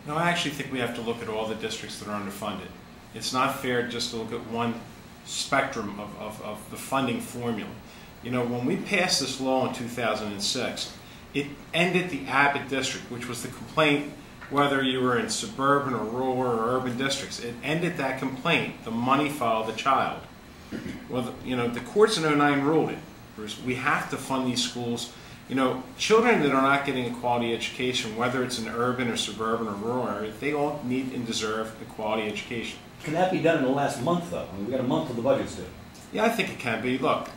No, I actually think we have to look at all the districts that are underfunded. It's not fair just to look at one spectrum of the funding formula. You know, when we passed this law in 2006, it ended the Abbott district, which was the complaint whether you were in suburban or rural or urban districts. It ended that complaint. The money followed the child. Well, you know, the courts in '09 ruled it. Bruce, we have to fund these schools. You know, children that are not getting a quality education, whether it's in urban or suburban or rural area, they all need and deserve a quality education. Can that be done in the last month, though? I mean, we've got a month till the budget's due. Yeah, I think it can be. Look,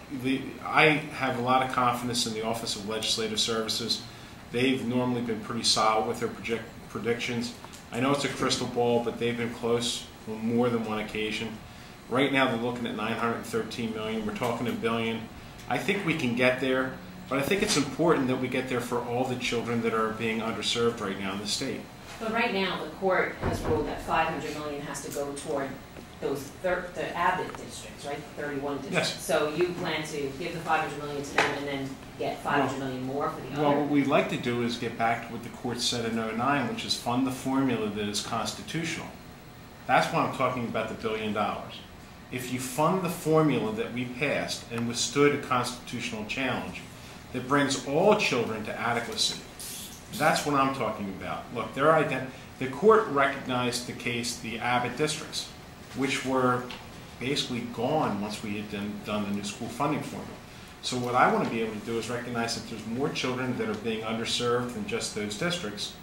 I have a lot of confidence in the Office of Legislative Services. They've normally been pretty solid with their predictions. I know it's a crystal ball, but they've been close on more than one occasion. Right now, they're looking at $913 million. We're talking $1 billion. I think we can get there, but I think it's important that we get there for all the children that are being underserved right now in the state. But right now, the court has ruled that $500 million has to go toward those the Abbott districts, right? The 31 districts. Yes. So you plan to give the $500 million to them and then get $500 million more for the other? Well, what we'd like to do is get back to what the court said in '09, which is fund the formula that is constitutional. That's why I'm talking about the $1 billion. If you fund the formula that we passed and withstood a constitutional challenge that brings all children to adequacy, that's what I'm talking about. Look, the court recognized the case, the Abbott districts, which were basically gone once we had done the new school funding formula. So what I want to be able to do is recognize that there's more children that are being underserved than just those districts,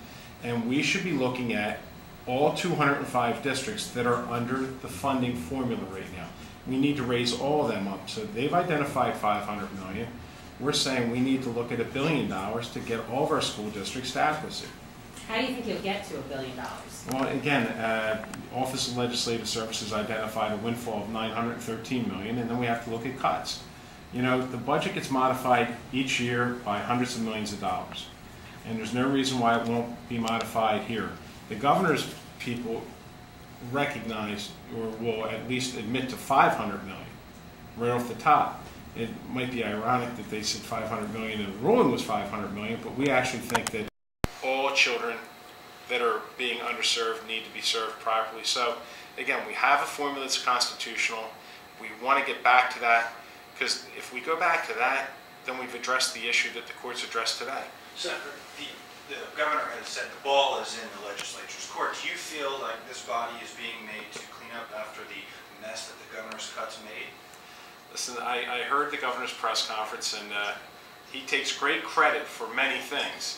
and we should be looking at all 205 districts that are under the funding formula right now. We need to raise all of them up. So they've identified $500 million. We're saying we need to look at $1 billion to get all of our school districts to adequacy. How do you think you'll get to $1 billion? Well, again, Office of Legislative Services identified a windfall of $913 million, and then we have to look at cuts. You know, the budget gets modified each year by hundreds of millions of dollars, and there's no reason why it won't be modified here. The governor's people recognize, or will at least admit to $500 million right off the top. It might be ironic that they said $500 million and the ruling was $500 million, but we actually think that all children that are being underserved need to be served properly. So again, we have a formula that's constitutional. We want to get back to that, because if we go back to that, then we've addressed the issue that the courts addressed today. Senator, the governor has said the ball is in the legislature's court. Do you feel like this body is being made to clean up after the mess that the governor's cuts made? Listen, I heard the governor's press conference, and he takes great credit for many things.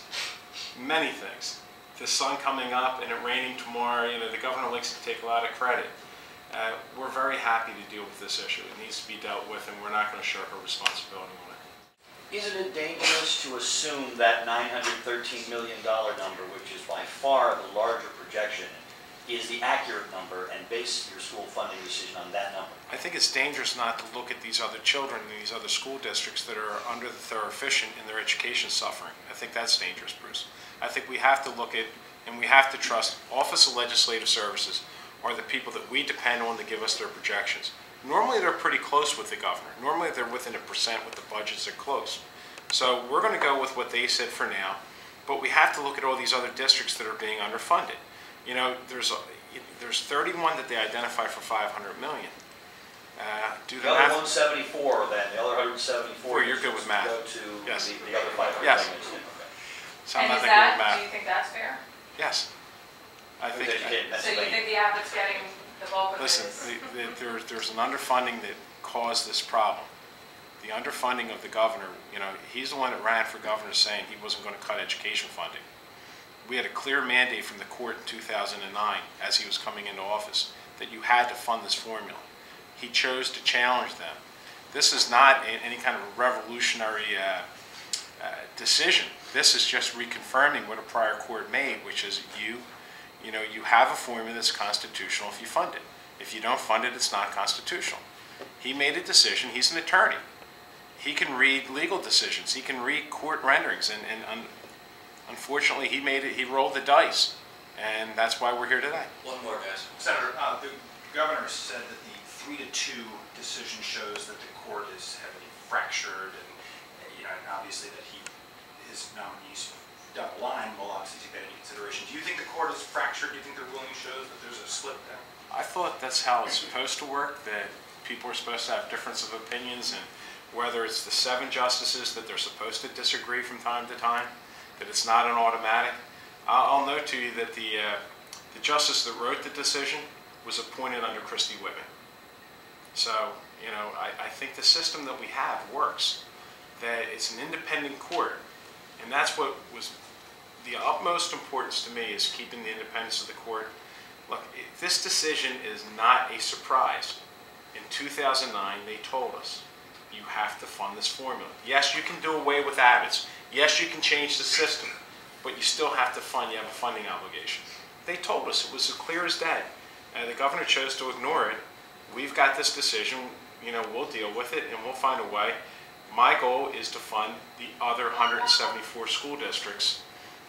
Many things. The sun coming up and it raining tomorrow, you know, the governor likes to take a lot of credit. We're very happy to deal with this issue. It needs to be dealt with, and we're not going to shirk our responsibility on it. Isn't it dangerous to assume that $913 million number, which is by far the larger projection, is the accurate number, and base your school funding decision on that number? I think it's dangerous not to look at these other children in these other school districts that are under the they're efficient in their education suffering. I think that's dangerous, Bruce. I think we have to look at, and we have to trust, Office of Legislative Services are the people that we depend on to give us their projections. Normally they're pretty close with the governor. Normally they're within 1% with the budgets, they're close. So we're going to go with what they said for now, but we have to look at all these other districts that are being underfunded. You know, there's 31 that they identify for $500 million. Do the other 174 then, the other 174. You're good with math. Go to yes. the other 500 yes. million. Okay. So and I'm is not that, good with math. do you think that's fair? Yes. I think. So you think the Abbott's getting the bulk of listen, this? there's an underfunding that caused this problem. The underfunding of the governor, you know, he's the one that ran for governor saying he wasn't going to cut education funding. We had a clear mandate from the court in 2009 as he was coming into office that you had to fund this formula. He chose to challenge them. This is not any kind of revolutionary decision. This is just reconfirming what a prior court made, which is you have a formula that's constitutional if you fund it. If you don't fund it, it's not constitutional. He made a decision. He's an attorney. He can read legal decisions. He can read court renderings, and unfortunately, he rolled the dice, and that's why we're here today. One more, guys. Senator, the governor said that the 3-2 decision shows that the court is heavily fractured, and and obviously that his nominees down the line will obviously take that into consideration. Do you think the court is fractured? fracture, do you think their ruling shows that there's a split there? I thought that's how it's supposed to work, that people are supposed to have difference of opinions, and whether it's the 7 justices that they're supposed to disagree from time to time, that it's not an automatic. I'll note to you that the justice that wrote the decision was appointed under Christie Whitman. So, you know, I think the system that we have works, that it's an independent court, and that's what was the utmost importance to me, is keeping the independence of the court. Look, this decision is not a surprise. In 2009, they told us, you have to fund this formula. Yes, you can do away with Abbott's. Yes, you can change the system, but you still have to fund. You have a funding obligation. They told us. It was as clear as day. The governor chose to ignore it. We've got this decision. You know, we'll deal with it, and we'll find a way. My goal is to fund the other 174 school districts.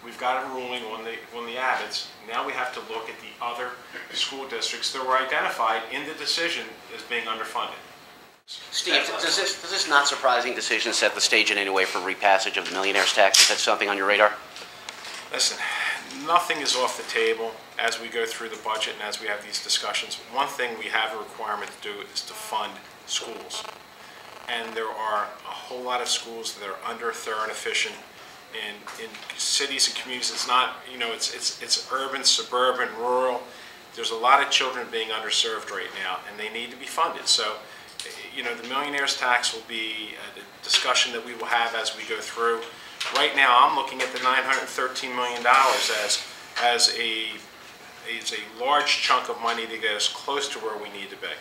We've got a ruling on the Abbott's. Now we have to look at the other school districts that were identified in the decision as being underfunded. Steve, does this not surprising decision set the stage in any way for repassage of the millionaire's tax? Is that something on your radar? Listen, nothing is off the table as we go through the budget and as we have these discussions. One thing we have a requirement to do is to fund schools. And there are a whole lot of schools that are under, thorough, and efficient. In cities and communities, it's not, you know, it's urban, suburban, rural. There's a lot of children being underserved right now, and they need to be funded. So, you know, the millionaire's tax will be a discussion that we will have as we go through. Right now, I'm looking at the $913 million as a large chunk of money to get us close to where we need to be.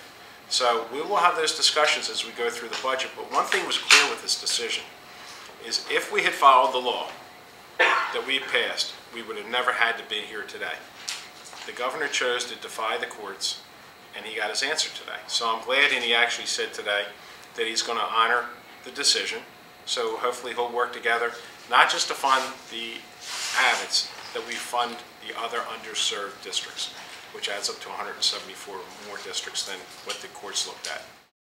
So we will have those discussions as we go through the budget. But one thing was clear with this decision is if we had followed the law that we passed, we would have never had to be here today. The governor chose to defy the courts, and he got his answer today. So I'm glad, and he actually said today that he's going to honor the decision. So hopefully he'll work together, not just to fund the Abbott's, that we fund the other underserved districts, which adds up to 174 more districts than what the courts looked at.